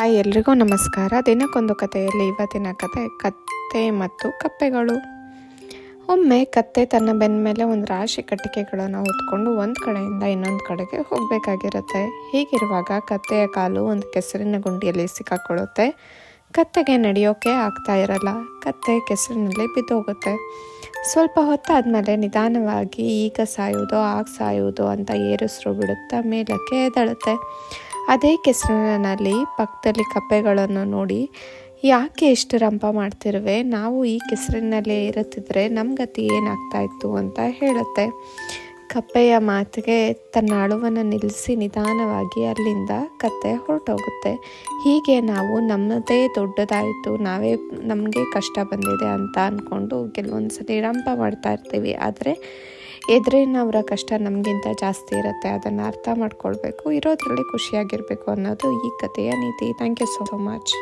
Hi, ಎಲ್ರಿಗೂ ನಮಸ್ಕಾರ. ದಿನಕ್ಕೊಂದು ಕಥೆಯಲ್ಲಿ ಇವತ್ತಿನ ಕತ್ತೆ ಮತ್ತು ಕಪ್ಪೆಗಳು. ಒಮ್ಮೆ ಕತ್ತೆ ತನ್ನ ಬೆನ್ನ ಮೇಲೆ ಒಂದು ರಾಶಿ ಕಟ್ಟಿಗೆಗಳನ್ನು ಹೊತ್ಕೊಂಡು ಒಂದು ಕಡೆಯಿಂದ ಇನ್ನೊಂದು ಕಡೆಗೆ ಹೋಗಬೇಕಾಗಿರುತ್ತೆ. ಹೀಗಿರುವಾಗ ಕತ್ತೆಯ ಕಾಲು ಒಂದು ಕೆಸರಿನ ಗುಂಡಿಯಲ್ಲಿ ಸಿಕ್ಕಾಕೊಳ್ಳುತ್ತೆ. ಕತ್ತೆಗೆ ನಡೆಯೋಕೆ ಆಗ್ತಾ ಇರಲ್ಲ. ಕತ್ತೆ ಕೆಸರಿನಲ್ಲಿ ಬಿದ್ದೋಗುತ್ತೆ. ಸ್ವಲ್ಪ ಹೊತ್ತಾದಮೇಲೆ ನಿಧಾನವಾಗಿ ಈಗ ಸಾಯುವುದೋ ಆಗ ಸಾಯುವುದೋ ಅಂತ ಏರುಸಿರು ಬಿಡುತ್ತಾ ಮೇಲಕ್ಕೆ ಎದ್ದೇಳುತ್ತೆ. ಅದೇ ಕೆಸರಿನಲ್ಲಿ ಪಕ್ಕದಲ್ಲಿ ಕಪ್ಪೆಗಳನ್ನು ನೋಡಿ, ಯಾಕೆ ಇಷ್ಟು ರಂಪ ಮಾಡ್ತಿರುವೆ, ನಾವು ಈ ಕೆಸರಿನಲ್ಲೇ ಇರುತ್ತಿದ್ರೆ ನಮ್ಮ ಗತಿ ಏನಾಗ್ತಾ ಇತ್ತು ಅಂತ ಹೇಳುತ್ತೆ. ಕಪ್ಪೆಯ ಮಾತಿಗೆ ತನ್ನ ಅಳುವನ್ನು ನಿಲ್ಲಿಸಿ ನಿಧಾನವಾಗಿ ಅಲ್ಲಿಂದ ಕತ್ತೆ ಹೊರಟೋಗುತ್ತೆ. ಹೀಗೆ ನಾವು ನಮ್ಮದೇ ದೊಡ್ಡದಾಯಿತು, ನಮಗೆ ಕಷ್ಟ ಬಂದಿದೆ ಅಂತ ಅಂದ್ಕೊಂಡು ಕೆಲವೊಂದು ಸತಿ ರಂಪ ಮಾಡ್ತಾ ಇರ್ತೀವಿ. ಆದರೆ ಎದುರಿನವರ ಕಷ್ಟ ನಮಗಿಂತ ಜಾಸ್ತಿ ಇರುತ್ತೆ. ಅದನ್ನು ಅರ್ಥ ಮಾಡ್ಕೊಳ್ಬೇಕು, ಇರೋದ್ರಲ್ಲಿ ಖುಷಿಯಾಗಿರಬೇಕು ಅನ್ನೋದು ಈ ಕಥೆಯ ನೀತಿ. Thank you so much.